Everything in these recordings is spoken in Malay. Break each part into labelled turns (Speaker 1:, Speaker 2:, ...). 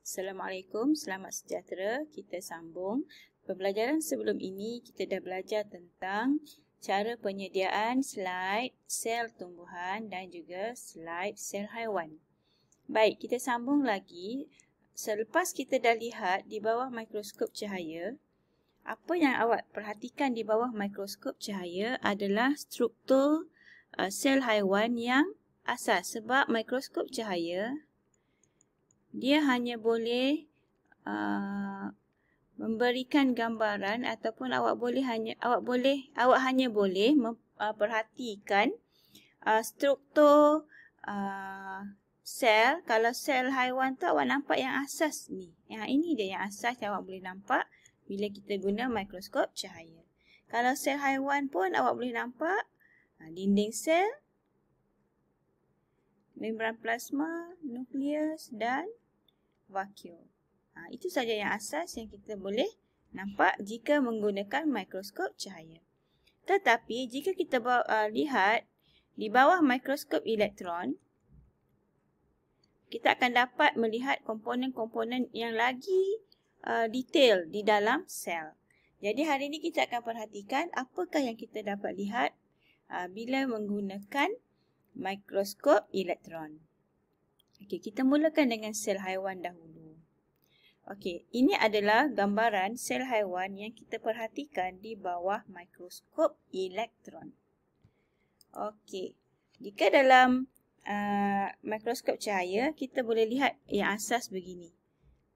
Speaker 1: Assalamualaikum, selamat sejahtera. Kita sambung. Pembelajaran sebelum ini kita dah belajar tentang cara penyediaan slide sel tumbuhan dan juga slide sel haiwan. Baik, kita sambung lagi. Selepas kita dah lihat di bawah mikroskop cahaya, apa yang awak perhatikan di bawah mikroskop cahaya adalah struktur sel haiwan yang asas. Sebab mikroskop cahaya dia hanya boleh memberikan gambaran ataupun awak hanya boleh perhatikan struktur sel. Kalau sel haiwan tu awak nampak yang asas ni. Yang ini dia yang asas yang awak boleh nampak bila kita guna mikroskop cahaya. Kalau sel haiwan pun awak boleh nampak dinding sel, membran plasma, nukleus dan vakuum. Itu saja yang asas yang kita boleh nampak jika menggunakan mikroskop cahaya. Tetapi jika kita lihat di bawah mikroskop elektron, kita akan dapat melihat komponen-komponen yang lagi detail di dalam sel. Jadi hari ini kita akan perhatikan apakah yang kita dapat lihat bila menggunakan mikroskop elektron. Okey, kita mulakan dengan sel haiwan dahulu. Okey, ini adalah gambaran sel haiwan yang kita perhatikan di bawah mikroskop elektron. Okey, jika dalam mikroskop cahaya, kita boleh lihat yang asas begini.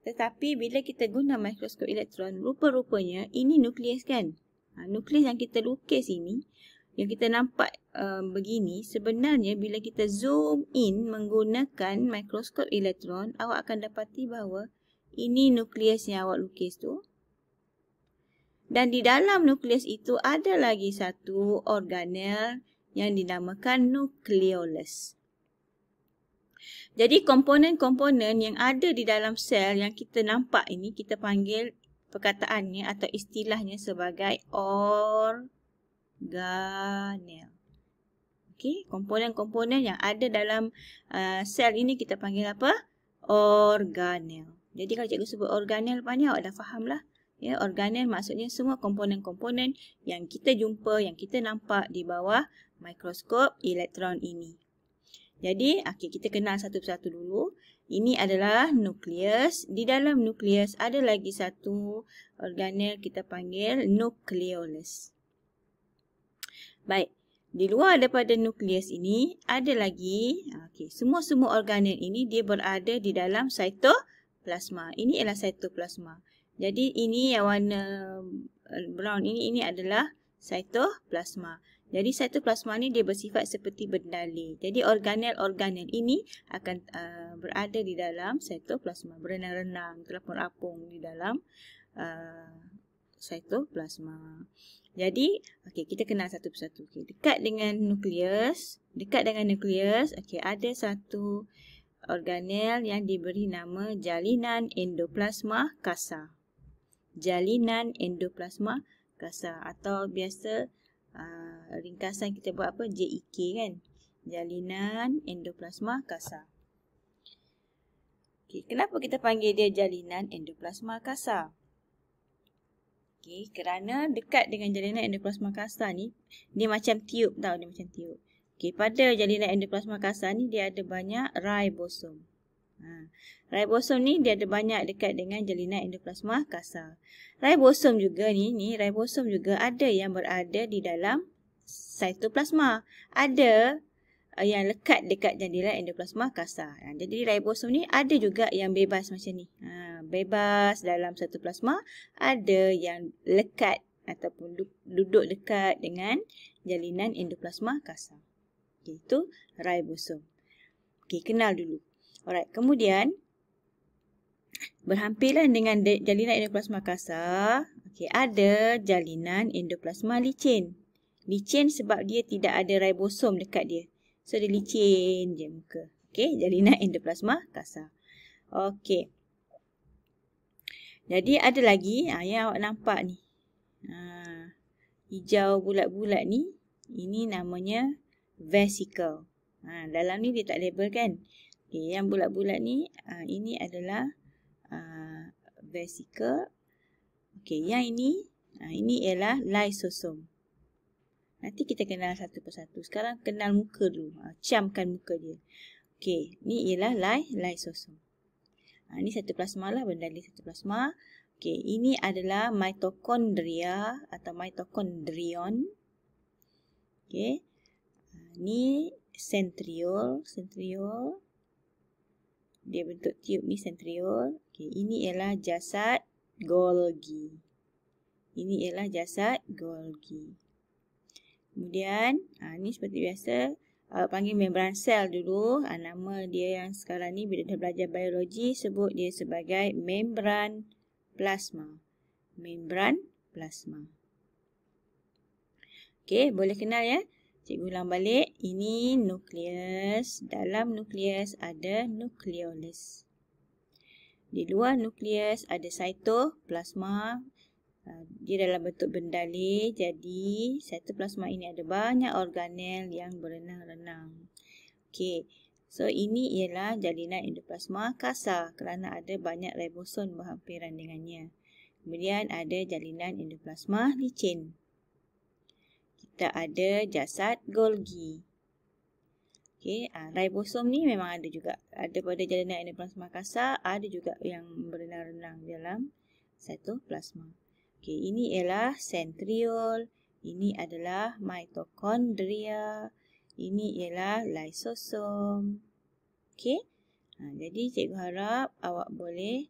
Speaker 1: Tetapi bila kita guna mikroskop elektron, rupa-rupanya ini nukleus kan? Nukleus yang kita lukis ini, yang kita nampak begini, sebenarnya bila kita zoom in menggunakan mikroskop elektron, awak akan dapati bahawa ini nukleus yang awak lukis tu. Dan di dalam nukleus itu ada lagi satu organel yang dinamakan nukleolus. Jadi komponen-komponen yang ada di dalam sel yang kita nampak ini, kita panggil perkataannya atau istilahnya sebagai organel. Okey, komponen-komponen yang ada dalam sel ini kita panggil apa? Organel. Jadi kalau cikgu sebut organel apa ni, awak dah faham lah. Ya, organel maksudnya semua komponen-komponen yang kita jumpa, yang kita nampak di bawah mikroskop elektron ini. Jadi, okey, kita kenal satu persatu dulu. Ini adalah nukleus. Di dalam nukleus ada lagi satu organel kita panggil nukleolus. Baik, di luar daripada nukleus ini ada lagi, semua organel ini dia berada di dalam cytoplasma. Ini ialah cytoplasma. Jadi ini yang warna brown ini adalah cytoplasma. Jadi cytoplasma ni dia bersifat seperti berdalih. Jadi organel-organel ini akan berada di dalam cytoplasma, berenang-renang, terapung-apung di dalam cytoplasma. Jadi, kita kenal satu persatu. Dekat dengan nukleus, ada satu organel yang diberi nama jalinan endoplasma kasar. Jalinan endoplasma kasar atau biasa ringkasan kita buat apa? JEK kan? Jalinan endoplasma kasar. Kenapa kita panggil dia jalinan endoplasma kasar? Kerana dekat dengan jalinan endoplasma kasar ni, dia macam tiup tau, dia macam tiup. Pada jalinan endoplasma kasar ni dia ada banyak ribosom. Ribosom ni dia ada banyak dekat dengan jalinan endoplasma kasar. Ribosom juga ribosom juga ada yang berada di dalam cytoplasma. Ada yang lekat dekat jalinan endoplasma kasar. Jadi ribosom ni ada juga yang bebas macam ni. Bebas dalam cytoplasma, ada yang lekat ataupun duduk dekat dengan jalinan endoplasma kasar. Itu ribosom. Kenal dulu. Alright, kemudian berhampiran dengan jalinan endoplasma kasar, ada jalinan endoplasma licin. Licin sebab dia tidak ada ribosom dekat dia. So, dia licin je muka. Jalinan endoplasma kasar. Jadi, ada lagi yang awak nampak ni. Hijau bulat-bulat ni, ini namanya vesicle. Dalam ni dia tak label kan. Yang bulat-bulat ni, ini adalah vesicle. Okey, yang ini ialah lysosom. Nanti kita kenal satu persatu. Sekarang kenal muka dulu. Camkan muka dia. Okey, ni ialah lysosom. Ini satu plasma lah, benda ni satu plasma. Okey, ini adalah mitokondria atau mitokondrion. Okey. Ni centriole. Dia bentuk tube ni centriole. Okey, ini ialah jasad Golgi. Kemudian, ni seperti biasa, panggil membran sel dulu. Nama dia yang sekarang ni bila dah belajar biologi, sebut dia sebagai membran plasma. Okey, boleh kenal ya? Cikgu ulang balik. Ini nukleus. Dalam nukleus ada nukleolus. Di luar nukleus ada cytoplasma. Dia dalam bentuk bendalih. Jadi, cytoplasma ini ada banyak organel yang berenang-renang. Okey. So, ini ialah jalinan endoplasma kasar kerana ada banyak ribosom berhampiran dengannya. Kemudian ada jalinan endoplasma licin. Kita ada jasad Golgi. Okey, ribosom ni memang ada juga. Ada pada jalinan endoplasma kasar, ada juga yang berenang-renang dalam cytoplasma. Okey, ini ialah centriole, ini adalah mitokondria, ini ialah lysosom. Okey. Jadi cikgu harap awak boleh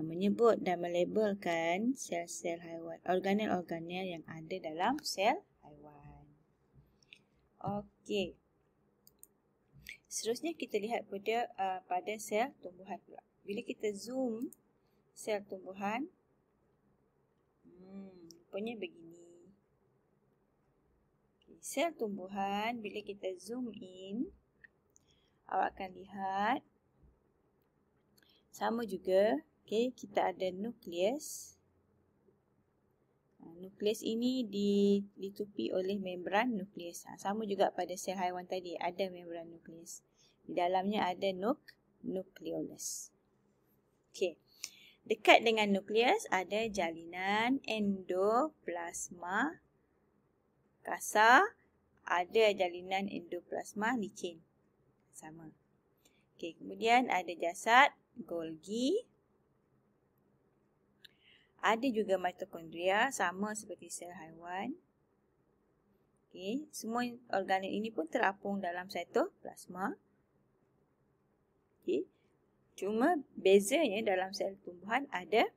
Speaker 1: menyebut dan melabelkan sel-sel haiwan, organel-organel yang ada dalam sel haiwan. Okey. Seterusnya kita lihat pada sel tumbuhan pula. Bila kita zoom sel tumbuhan, rupanya begini. Okay, sel tumbuhan bila kita zoom in, awak akan lihat sama juga. Okay, kita ada nukleus. Nukleus ini ditutupi oleh membran nukleus. Sama juga pada sel haiwan tadi, ada membran nukleus. Di dalamnya ada nukleolus. Okey. Dekat dengan nukleus ada jalinan endoplasma kasar, ada jalinan endoplasma licin. Sama. Okey, kemudian ada jasad Golgi. Ada juga mitokondria, sama seperti sel haiwan. Okey, semua organel ini pun terapung dalam cytoplasma. Okey. Cuma bezanya dalam sel tumbuhan ada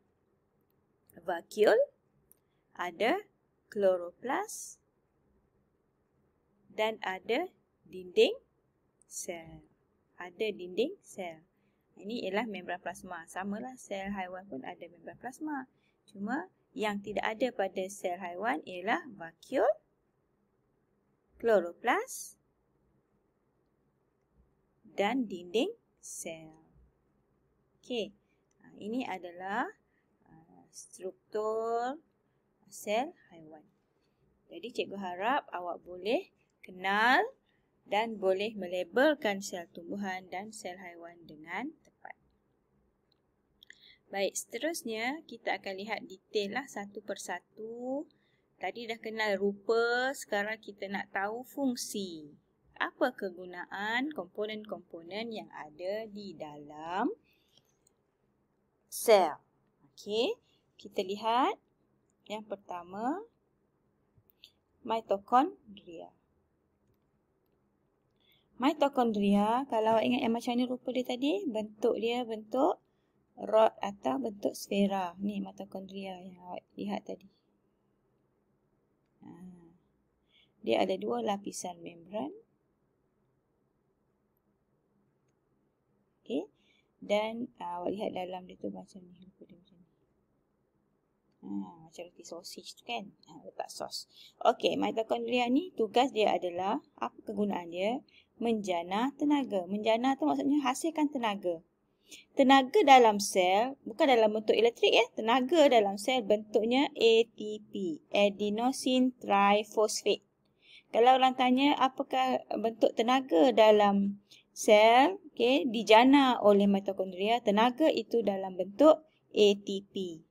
Speaker 1: vacuole, ada kloroplas dan ada dinding sel. Ini ialah membran plasma. Samalah sel haiwan pun ada membran plasma. Cuma yang tidak ada pada sel haiwan ialah vacuole, kloroplas dan dinding sel. Okey, ini adalah struktur sel haiwan. Jadi cikgu harap awak boleh kenal dan boleh melabelkan sel tumbuhan dan sel haiwan dengan tepat. Baik, seterusnya kita akan lihat detail lah satu persatu. Tadi dah kenal rupa, sekarang kita nak tahu fungsi. Apa kegunaan komponen-komponen yang ada di dalam sel? Okey, kita lihat yang pertama, mitokondria. Mitokondria, kalau awak ingat yang macam ni rupa dia tadi, bentuk dia bentuk rod atau bentuk sfera. Ni mitokondria yang awak lihat tadi. Dia ada dua lapisan membran. Okey. Dan awak lihat dalam dia tu macam ni. Rupa dia macam ni. Macam roti sausage tu kan. Letak sos. Okey, mitokondria ni tugas dia adalah, apa kegunaan dia? Menjana tenaga. Menjana tu maksudnya hasilkan tenaga. Tenaga dalam sel, bukan dalam bentuk elektrik ya. Tenaga dalam sel bentuknya ATP. Adenosine Triphosphate. Kalau orang tanya apakah bentuk tenaga dalam sel dijana oleh mitokondria, tenaga itu dalam bentuk ATP.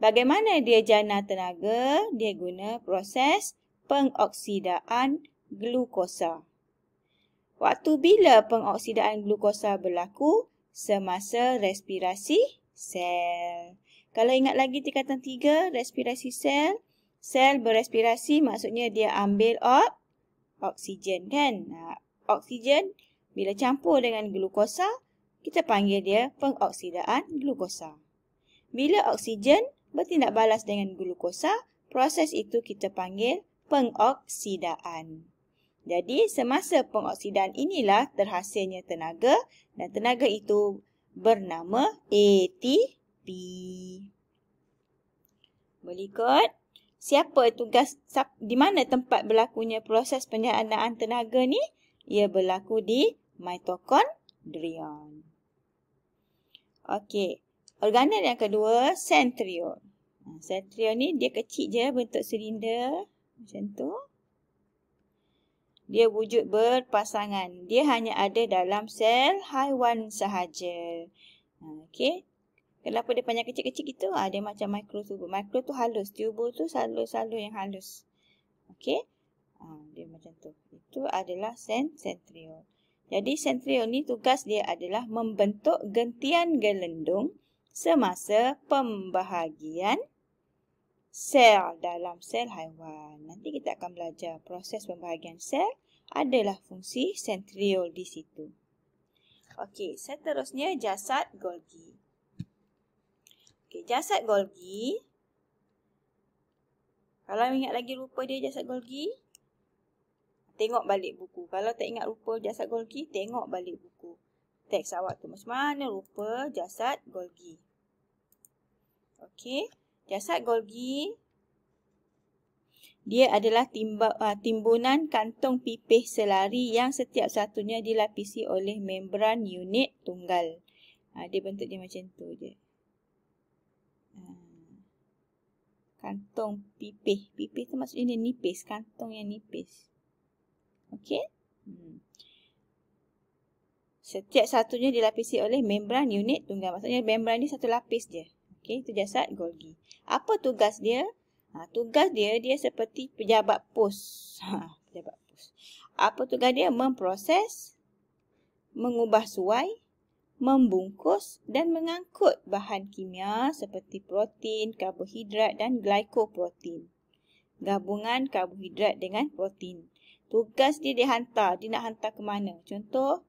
Speaker 1: Bagaimana dia jana tenaga? Dia guna proses pengoksidaan glukosa. Waktu bila pengoksidaan glukosa berlaku? Semasa respirasi sel. Kalau ingat lagi tingkatan 3, respirasi sel. Sel berespirasi maksudnya dia ambil oksigen kan? Oksigen bila campur dengan glukosa, kita panggil dia pengoksidaan glukosa. Bila oksigen bertindak balas dengan glukosa, proses itu kita panggil pengoksidaan. Jadi, semasa pengoksidaan inilah terhasilnya tenaga dan tenaga itu bernama ATP. Berikut, siapa tugas, di mana tempat berlakunya proses penjanaan tenaga ni? Ia berlaku di mitokondria. Okey, organel yang kedua, sentriol. Sentriol ni dia kecil je, bentuk silinder macam tu. Dia wujud berpasangan. Dia hanya ada dalam sel haiwan sahaja. Okey. Kenapa dia panjang kecil-kecil gitu? Dia macam mikrotubu. Mikro tu halus. Tubu tu salur-salur yang halus. Okey. Dia macam tu. Itu adalah sentriol. Jadi sentriol ni tugas dia adalah membentuk gentian gelendung semasa pembahagian sel dalam sel haiwan. Nanti kita akan belajar proses pembahagian sel, adalah fungsi sentriol di situ. Okey, seterusnya jasad Golgi. Okey, jasad Golgi. Kalau ingat lagi rupa dia jasad Golgi, tengok balik buku. Kalau tak ingat rupa jasad Golgi, tengok balik buku. Teks awak tu macam mana rupa jasad Golgi. Okey, jasad Golgi dia adalah timbunan kantong pipih selari yang setiap satunya dilapisi oleh membran unit tunggal. Dia bentuk dia macam tu je. Kantong pipih. Pipih tu maksudnya dia nipis. Kantong yang nipis. Okey. Setiap satunya dilapisi oleh membran unit tunggal. Maksudnya membran ni satu lapis je. Okey, itu jasad Golgi. Apa tugas dia? Tugas dia seperti pejabat pos. Pejabat pos. Apa tugas dia? Memproses, mengubah suai, membungkus dan mengangkut bahan kimia seperti protein, karbohidrat dan glykoprotein. Gabungan karbohidrat dengan protein. Tugas dia dihantar. Dia nak hantar ke mana? Contoh,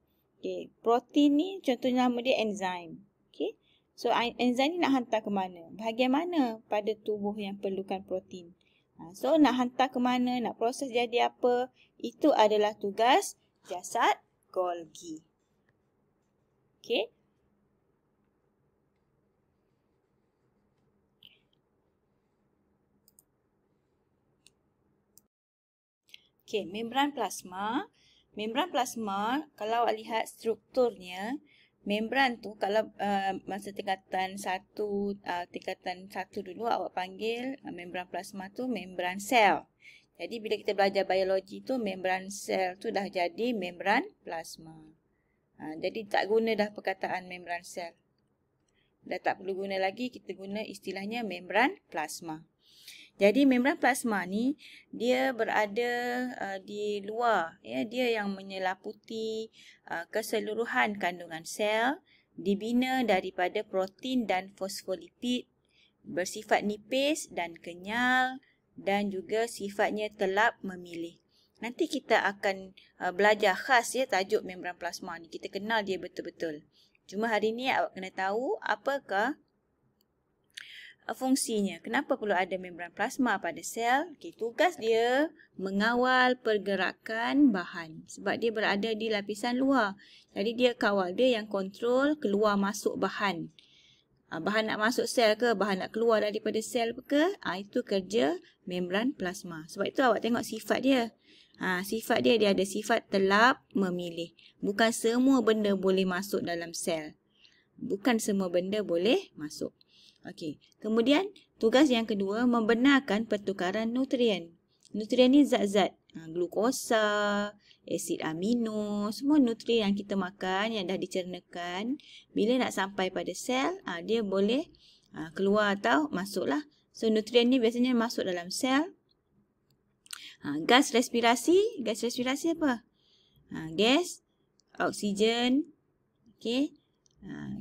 Speaker 1: protein ni contohnya nama dia enzim. Okey. So, enzim ni nak hantar ke mana? Bahagian mana pada tubuh yang perlukan protein? So, nak hantar ke mana? Nak proses jadi apa? Itu adalah tugas jasad Golgi. Okey. Okey, membran plasma. Membran plasma, kalau awak lihat strukturnya, membran tu kalau masa tingkatan 1 dulu awak panggil membran plasma tu membran sel. Jadi bila kita belajar biologi tu membran sel tu dah jadi membran plasma. Jadi tak guna dah perkataan membran sel. Dah tak perlu guna lagi, kita guna istilahnya membran plasma. Jadi membran plasma ni dia berada di luar, ya, dia yang menyelaputi keseluruhan kandungan sel, dibina daripada protein dan fosfolipid, bersifat nipis dan kenyal dan juga sifatnya telap memilih. Nanti kita akan belajar khas ya tajuk membran plasma ni, kita kenal dia betul-betul. Cuma hari ni awak kena tahu apakah fungsinya. Kenapa perlu ada membran plasma pada sel? Tugas dia mengawal pergerakan bahan. Sebab dia berada di lapisan luar. Jadi dia kawal, dia yang kontrol keluar masuk bahan. Bahan nak masuk sel ke, bahan nak keluar daripada sel ke, itu kerja membran plasma. Sebab itu awak tengok sifat dia. Sifat dia ada sifat telap memilih. Bukan semua benda boleh masuk dalam sel. Bukan semua benda boleh masuk. Okey. Kemudian tugas yang kedua membenarkan pertukaran nutrien. Nutrien ni zat-zat glukosa, asid amino, semua nutrien yang kita makan yang dah dicernakan, bila nak sampai pada sel, dia boleh keluar atau masuklah. So nutrien ni biasanya masuk dalam sel. Gas respirasi apa? Gas, oksigen, okey.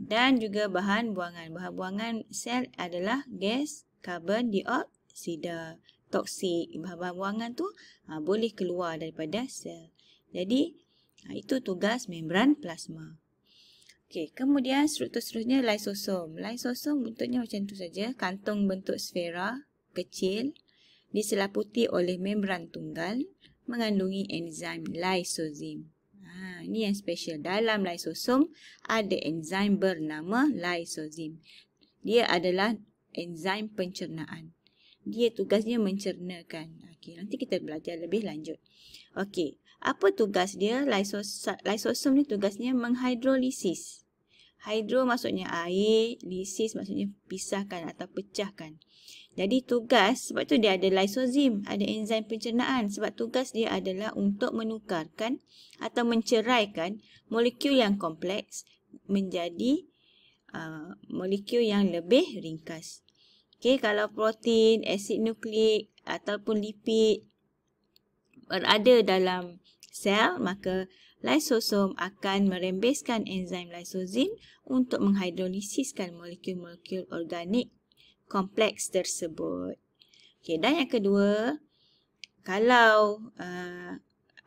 Speaker 1: Dan juga bahan buangan. Bahan buangan sel adalah gas, karbon dioksida, toksik. Bahan buangan tu boleh keluar daripada sel. Jadi itu tugas membran plasma. Okey, kemudian struktur seterusnya lysosom. Lysosom bentuknya macam tu saja, kantung bentuk sfera kecil diselaputi oleh membran tunggal mengandungi enzim lysozim. Ini yang special. Dalam lysosom ada enzim bernama lysozim. Dia adalah enzim pencernaan. Dia tugasnya mencernakan. Okey, nanti kita belajar lebih lanjut. Okey, apa tugas dia? Lysosom ni tugasnya menghidrolisis. Hydro maksudnya air, lisis maksudnya pisahkan atau pecahkan. Jadi tugas, sebab tu dia ada lysozim, ada enzim pencernaan. Sebab tugas dia adalah untuk menukarkan atau menceraikan molekul yang kompleks menjadi molekul yang lebih ringkas. Okey, kalau protein, asid nukleik ataupun lipid berada dalam sel, maka lysosom akan merembeskan enzim lysozim untuk menghidrolisiskan molekul-molekul organik kompleks tersebut. Okey, dan yang kedua, kalau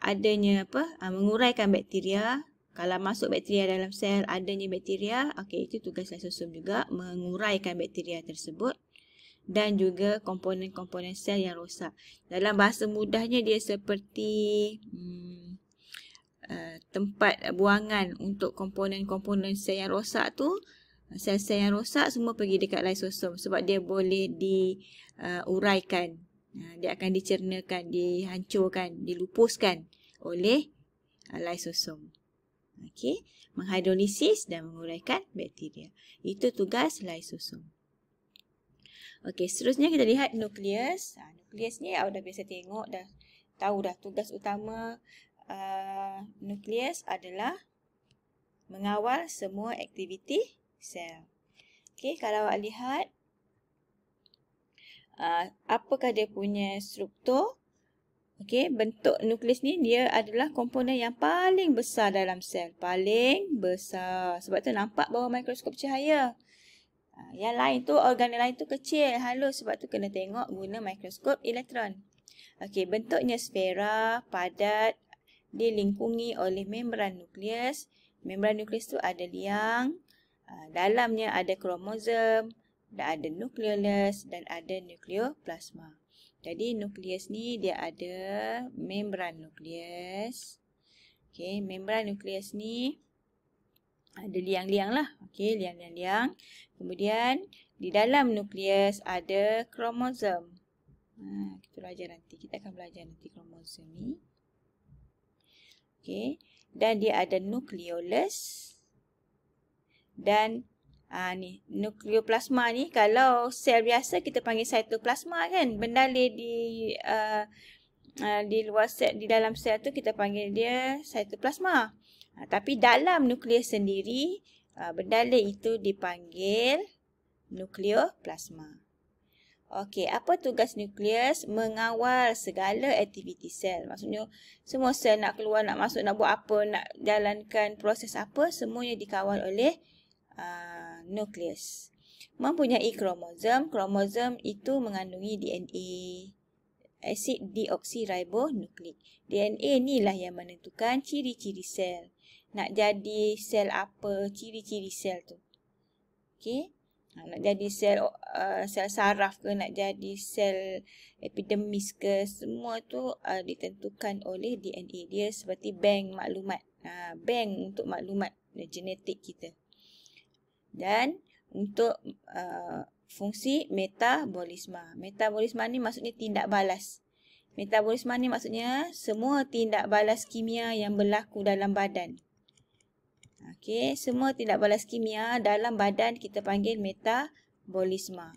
Speaker 1: adanya menguraikan bakteria, kalau masuk bakteria dalam sel, adanya bakteria, okey, itu tugas lysosom juga, menguraikan bakteria tersebut. Dan juga komponen-komponen sel yang rosak. Dalam bahasa mudahnya dia seperti tempat buangan untuk komponen-komponen sel yang rosak tu. Sel-sel yang rosak semua pergi dekat lysosom sebab dia boleh diuraikan. Dia akan dicernakan, dihancurkan, dilupuskan oleh lysosom. Okey, menghidrolisis dan menguraikan bakteria. Itu tugas lysosom. Okey, seterusnya kita lihat nukleus. Nukleus ni awak dah biasa tengok, dah tahu dah tugas utama nukleus adalah mengawal semua aktiviti sel. Okey, kalau awak lihat apakah dia punya struktur? Okey, bentuk nukleus ni dia adalah komponen yang paling besar dalam sel, paling besar. Sebab tu nampak bawah mikroskop cahaya. Yang lain tu, organel lain tu kecil, halus. Sebab tu kena tengok guna mikroskop elektron. Okey, bentuknya sfera, padat, dilingkungi oleh membran nukleus. Membran nukleus tu ada liang, dalamnya ada kromosom, ada nukleolus dan ada nukleoplasma. Jadi nukleus ni dia ada membran nukleus. Okey, membran nukleus ni ada liang-liang lah. Okey, liang-liang. Kemudian di dalam nukleus ada kromosom. Kita belajar nanti. Kita akan belajar nanti kromosom ni. Okey, dan dia ada nukleolus. Dan ni nukleoplasma ni, kalau sel biasa kita panggil cytoplasma kan. Bendalur di luar sel, di dalam sel tu kita panggil dia cytoplasma. Tapi dalam nukleus sendiri, bendalur itu dipanggil nukleoplasma. Okey, apa tugas nukleus? Mengawal segala aktiviti sel. Maksudnya, semua sel nak keluar, nak masuk, nak buat apa, nak jalankan proses apa, semuanya dikawal oleh nukleus. Mempunyai kromosom. Kromosom itu mengandungi DNA, asid deoksiribonukleik. DNA inilah yang menentukan ciri-ciri sel. Nak jadi sel apa, ciri-ciri sel tu. Okey. Nak jadi sel saraf ke, nak jadi sel epidermis ke, semua tu ditentukan oleh DNA. Dia seperti bank maklumat. Bank untuk maklumat genetik kita. Dan untuk fungsi metabolisme. Metabolisme ni maksudnya tindak balas. Metabolisme ni maksudnya semua tindak balas kimia yang berlaku dalam badan. Okey, semua tindak balas kimia dalam badan kita panggil metabolisme.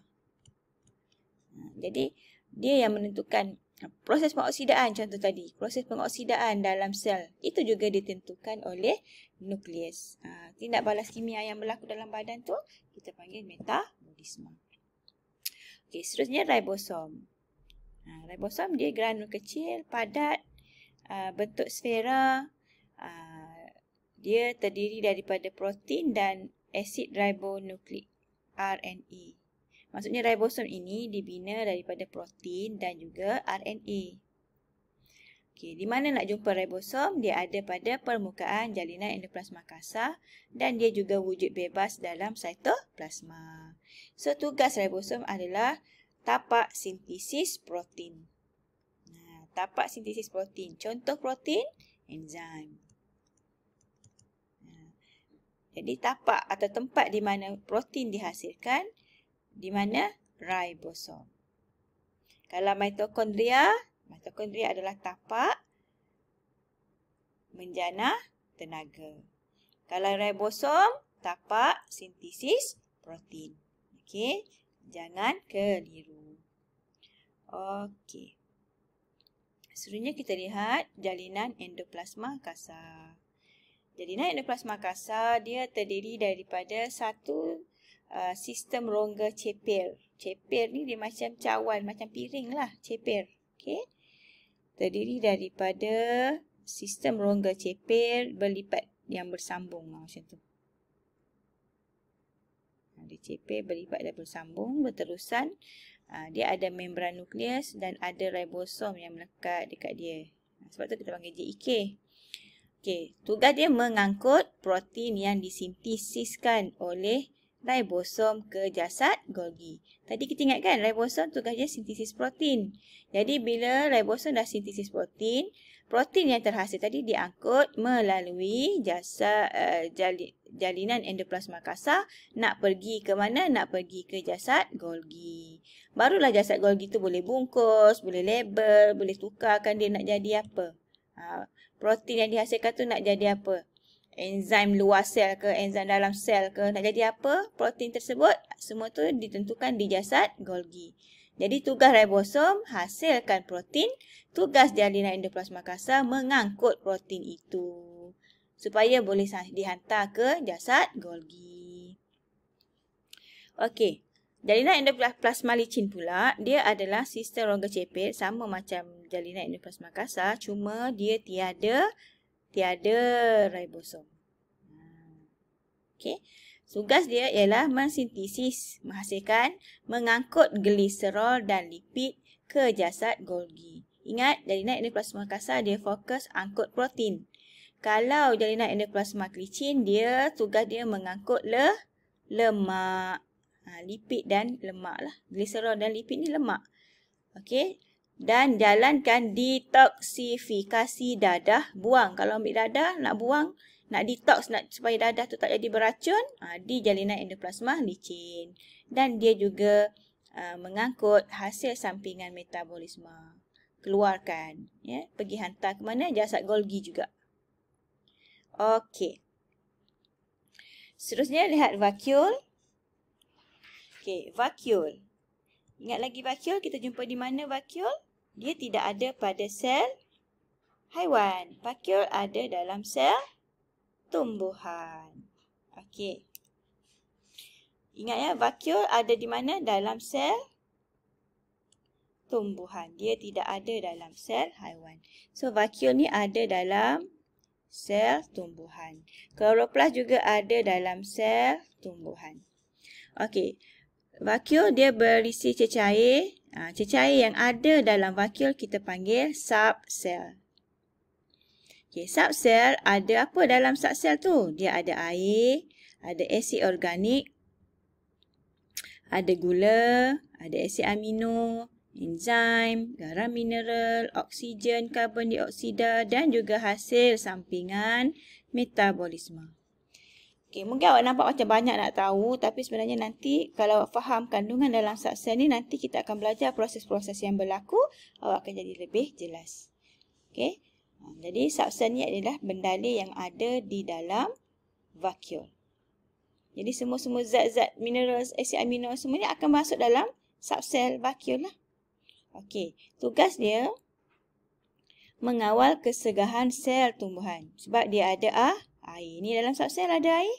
Speaker 1: Jadi, dia yang menentukan Proses pengoksidaan contoh tadi. Proses pengoksidaan dalam sel itu juga ditentukan oleh nukleus. Tindak balas kimia yang berlaku dalam badan tu kita panggil metabolisme. Okey, seterusnya ribosom. Ribosom dia granul kecil, padat, bentuk sfera. Dia terdiri daripada protein dan asid ribonukleik RNA. Maksudnya ribosom ini dibina daripada protein dan juga RNA. Okey, di mana nak jumpa ribosom? Dia ada pada permukaan jalinan endoplasma kasar dan dia juga wujud bebas dalam sitoplasma. So, tugas ribosom adalah tapak sintesis protein. Tapak sintesis protein. Contoh protein, enzim. Jadi, tapak atau tempat di mana protein dihasilkan, di mana ribosom. Kalau mitokondria adalah tapak menjana tenaga. Kalau ribosom, tapak sintesis protein. Okey, jangan keliru. Okey. Seterusnya kita lihat jalinan endoplasma kasar. Jalinan endoplasma kasar dia terdiri daripada satu sistem rongga ceper. Ceper ni dia macam cawan, macam piring lah, ceper. Okey. Terdiri daripada sistem rongga ceper berlipat yang bersambung macam tu. Dia ceper berlipat dan bersambung berterusan. Dia ada membran nukleus dan ada ribosom yang melekat dekat dia. Sebab tu kita panggil JEK. Okey, tugas dia mengangkut protein yang disintesiskan oleh ribosom ke jasad Golgi. Tadi kita ingat kan, ribosom tugas dia sintesis protein. Jadi bila ribosom dah sintesis protein, protein yang terhasil tadi diangkut melalui jalinan endoplasma kasar nak pergi ke mana? Nak pergi ke jasad Golgi. Barulah jasad Golgi tu boleh bungkus, boleh label, boleh tukarkan dia nak jadi apa. Protein yang dihasilkan tu nak jadi apa? Enzim luar sel ke, enzim dalam sel ke, nak jadi apa? Protein tersebut, semua tu ditentukan di jasad Golgi. Jadi tugas ribosom hasilkan protein, tugas jalinan endoplasma kasar mengangkut protein itu supaya boleh dihantar ke jasad Golgi. Okey, jalinan endoplasma licin pula, dia adalah sistem rongga ceper sama macam jalinan endoplasma kasar, cuma dia tiada ribosom. Okey. Tugas dia ialah mensintesis, mengangkut gliserol dan lipid ke jasad Golgi. Ingat, jalinan endoplasma kasar dia fokus angkut protein. Kalau jalinan endoplasma licin, tugas dia mengangkut lemak. Lipid dan lemak lah. Gliserol dan lipid ni lemak. Okey. Dan jalankan detoksifikasi dadah, buang. Kalau ambil dadah, nak buang, nak detox, supaya dadah tu tak jadi beracun, di jalinan endoplasma licin. Dan dia juga mengangkut hasil sampingan metabolisme. Keluarkan. Ya, pergi hantar ke mana? Jasad Golgi juga. Okey. Seterusnya lihat vakuol. Okey, vakuol. Ingat lagi vakuol, kita jumpa di mana vakuol? Dia tidak ada pada sel haiwan. Vakuol ada dalam sel tumbuhan. Okey. Ingat ya, vakuol ada di mana? Dalam sel tumbuhan. Dia tidak ada dalam sel haiwan. So, vakuol ni ada dalam sel tumbuhan. Kloroplas juga ada dalam sel tumbuhan. Okey. Vakuol dia berisi cecair. Cecair yang ada dalam vakuol kita panggil subsel. Okay, subsel ada apa dalam subsel tu? Dia ada air, ada asid organik, ada gula, ada asid amino, enzim, garam mineral, oksigen, karbon dioksida dan juga hasil sampingan metabolisme. Okay, mungkin awak nampak macam banyak nak tahu, tapi sebenarnya nanti kalau faham kandungan dalam subsel ni, nanti kita akan belajar proses-proses yang berlaku, awak akan jadi lebih jelas. Okay. Jadi subsel ni adalah bendalur yang ada di dalam vakuol. Jadi semua-semua zat-zat mineral, asid amino semuanya akan masuk dalam subsel vakuol lah. Okey, tugas dia mengawal kesegahan sel tumbuhan. Sebab dia ada air. Ni dalam sel ada air.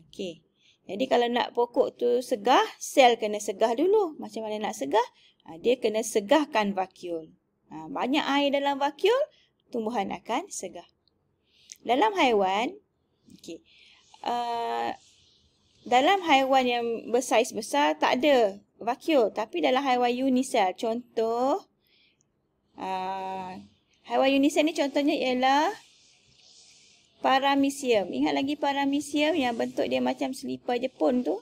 Speaker 1: Okey. Jadi kalau nak pokok tu segah, sel kena segah dulu. Macam mana nak segah? Dia kena segahkan vakuol. Banyak air dalam vakuol, tumbuhan akan segah. Dalam haiwan, okey. Dalam haiwan yang bersaiz besar tak ada vakuol. Tapi dalam haiwan unisel, contoh, haiwan unisel ni contohnya ialah paramecium. Ingat lagi paramecium yang bentuk dia macam selipar Jepun tu?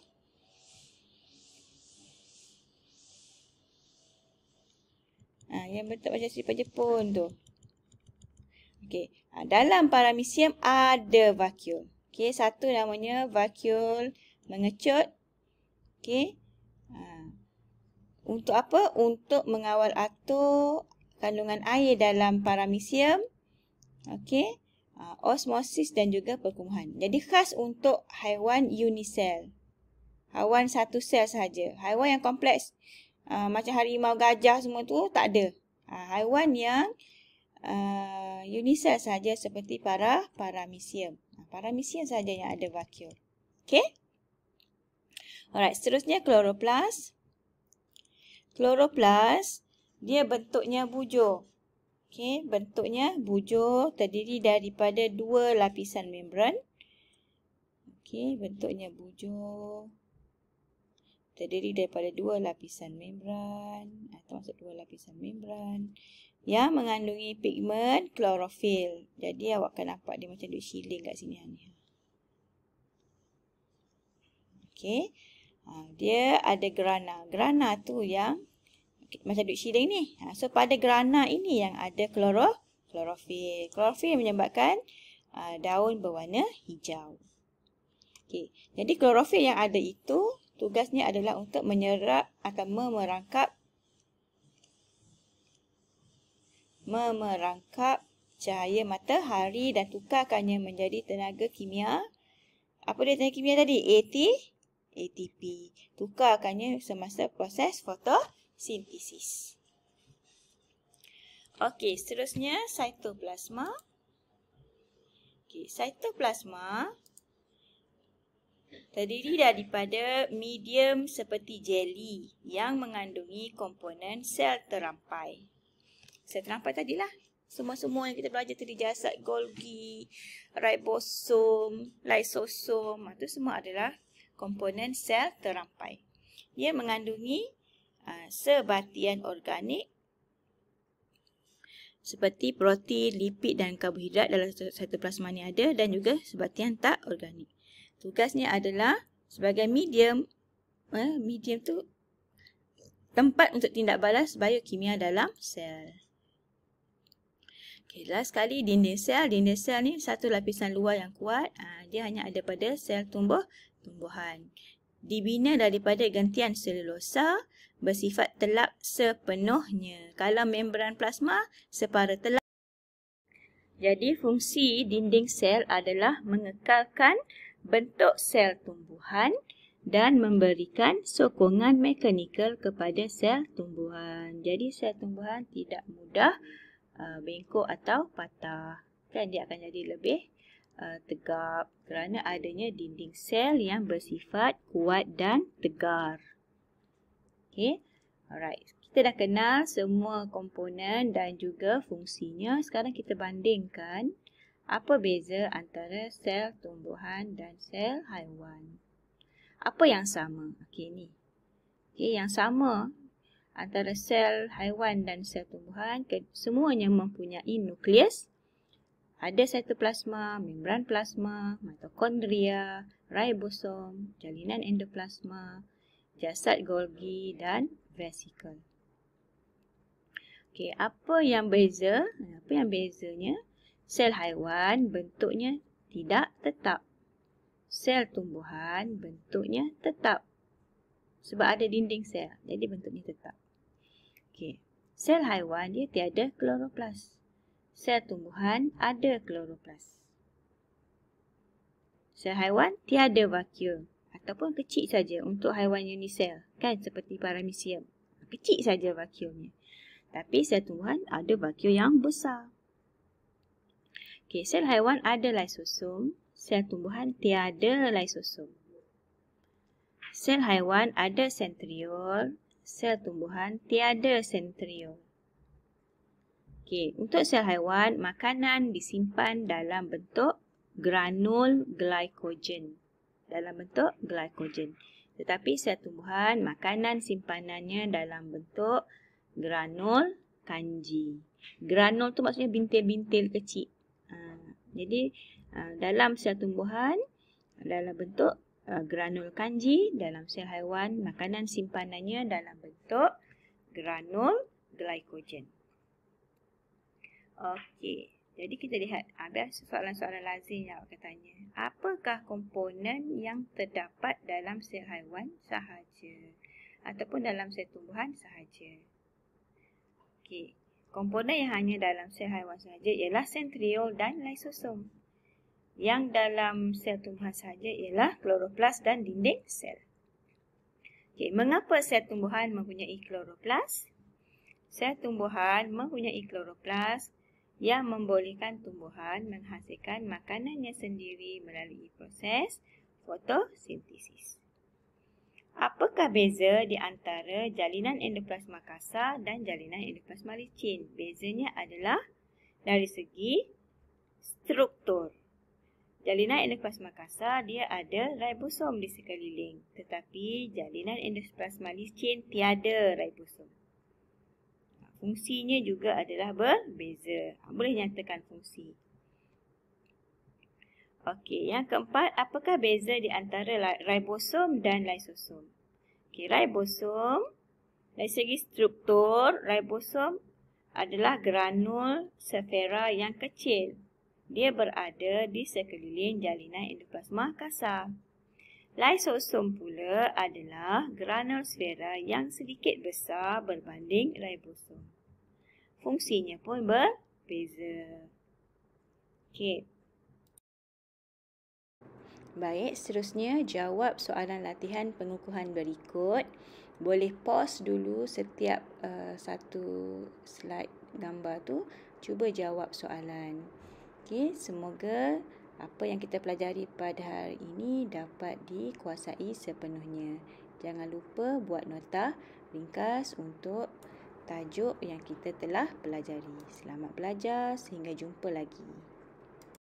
Speaker 1: Yang bentuk macam selipar Jepun tu. Okey. Dalam paramecium ada vakuol. Okey, satu namanya vakuol mengecut. Okey. Untuk apa? Untuk mengawal atur kandungan air dalam paramecium. Okey. Osmosis dan juga perkumuhan. Jadi khas untuk haiwan unisel. Haiwan satu sel sahaja. Haiwan yang kompleks macam harimau, gajah semua tu tak ada. Haiwan yang unisel sahaja seperti paramecium. Paramecium sahaja yang ada vakuol. Okey? Alright, seterusnya kloroplas. Kloroplas dia bentuknya bujur. Okey, bentuknya bujur, terdiri daripada 2 lapisan membran. Okey, bentuknya bujur, terdiri daripada 2 lapisan membran, termasuk 2 lapisan membran yang mengandungi pigmen klorofil. Jadi awak akan nampak dia macam duk shielding kat sini ni. Okey, dia ada grana. Grana tu yang macam duk shielding ni. So pada grana ini yang ada klorofil. Klorofil menyebabkan daun berwarna hijau. Okey, jadi klorofil yang ada itu tugasnya adalah untuk menyerap akan memerangkap cahaya matahari dan tukarkannya menjadi tenaga kimia. Apa dia tenaga kimia tadi? ATP. Tukarkannya semasa proses fotosintesis. Okey, seterusnya sitoplasma. Okey, sitoplasma terdiri daripada medium seperti jeli yang mengandungi komponen sel terampai. Sel terampai tadilah. Semua-semua yang kita belajar tadi, jasad Golgi, ribosom, lysosom, itu semua adalah komponen sel terampai. Ia mengandungi sebatian organik seperti protein, lipid dan karbohidrat dalam sitoplasma ni ada, dan juga sebatian tak organik. Tugasnya adalah sebagai medium. Medium tu tempat untuk tindak balas biokimia dalam sel. Okay, last sekali dinding sel. Dinding sel ni satu lapisan luar yang kuat. Dia hanya ada pada sel tumbuhan. Dibina daripada gantian selulosa, bersifat telap sepenuhnya. Kalau membran plasma, separa telap. Jadi fungsi dinding sel adalah mengekalkan bentuk sel tumbuhan dan memberikan sokongan mekanikal kepada sel tumbuhan. Jadi sel tumbuhan tidak mudah bengkok atau patah. Kan dia akan jadi lebih tegap kerana adanya dinding sel yang bersifat kuat dan tegar. Okey. Alright. Kita dah kenal semua komponen dan juga fungsinya. Sekarang kita bandingkan apa beza antara sel tumbuhan dan sel haiwan. Apa yang sama? Okey, ni. Okey, yang sama antara sel haiwan dan sel tumbuhan, semuanya mempunyai nukleus. Ada sitoplasma, membran plasma, mitokondria, ribosom, jalinan endoplasma, jasad Golgi dan vesikel. Okey, apa yang beza? Apa yang bezanya? Sel haiwan bentuknya tidak tetap. Sel tumbuhan bentuknya tetap. Sebab ada dinding sel, jadi bentuknya tetap. Okey. Sel haiwan dia tiada kloroplas. Sel tumbuhan ada kloroplas. Sel haiwan tiada vakuol ataupun kecil saja untuk haiwan unisel, kan, seperti paramecium. Kecil saja vakuumnya. Tapi sel tumbuhan ada vakuum yang besar. Okey, sel haiwan ada lysosom, sel tumbuhan tiada lysosom. Sel haiwan ada sentriol, sel tumbuhan tiada sentriol. Okey, untuk sel haiwan, makanan disimpan dalam bentuk granul glycogen. Tetapi sel tumbuhan, makanan simpanannya dalam bentuk granul kanji. Granul tu maksudnya bintil-bintil kecil. Jadi dalam sel tumbuhan dalam bentuk granul kanji, dalam sel haiwan makanan simpanannya dalam bentuk granul glycogen. Okey, jadi kita lihat ada soalan-soalan lazim yang akan tanya. Apakah komponen yang terdapat dalam sel haiwan sahaja ataupun dalam sel tumbuhan sahaja? Okey, komponen yang hanya dalam sel haiwan sahaja ialah sentriol dan lysosom. Yang dalam sel tumbuhan sahaja ialah kloroplas dan dinding sel. Okey, mengapa sel tumbuhan mempunyai kloroplas? Sel tumbuhan mempunyai kloroplas yang membolehkan tumbuhan menghasilkan makanannya sendiri melalui proses fotosintesis. Apakah beza di antara jalinan endoplasma kasar dan jalinan endoplasma licin? Bezanya adalah dari segi struktur. Jalinan endoplasma kasar dia ada ribosom di sekeliling, tetapi jalinan endoplasma licin tiada ribosom. Fungsinya juga adalah berbeza. Boleh nyatakan fungsi. Okey, yang keempat, apakah beza di antara ribosom dan lysosom? Okey, ribosom dari segi struktur, ribosom adalah granul sfera yang kecil. Dia berada di sekeliling jalinan endoplasma kasar. Lysosom pula adalah granul sfera yang sedikit besar berbanding ribosom. Fungsinya pun berbeza. Okey. Baik, seterusnya jawab soalan latihan pengukuhan berikut. Boleh pause dulu setiap satu slide gambar tu. Cuba jawab soalan. Okey, semoga apa yang kita pelajari pada hari ini dapat dikuasai sepenuhnya. Jangan lupa buat nota ringkas untuk tajuk yang kita telah pelajari. Selamat belajar, sehingga jumpa lagi.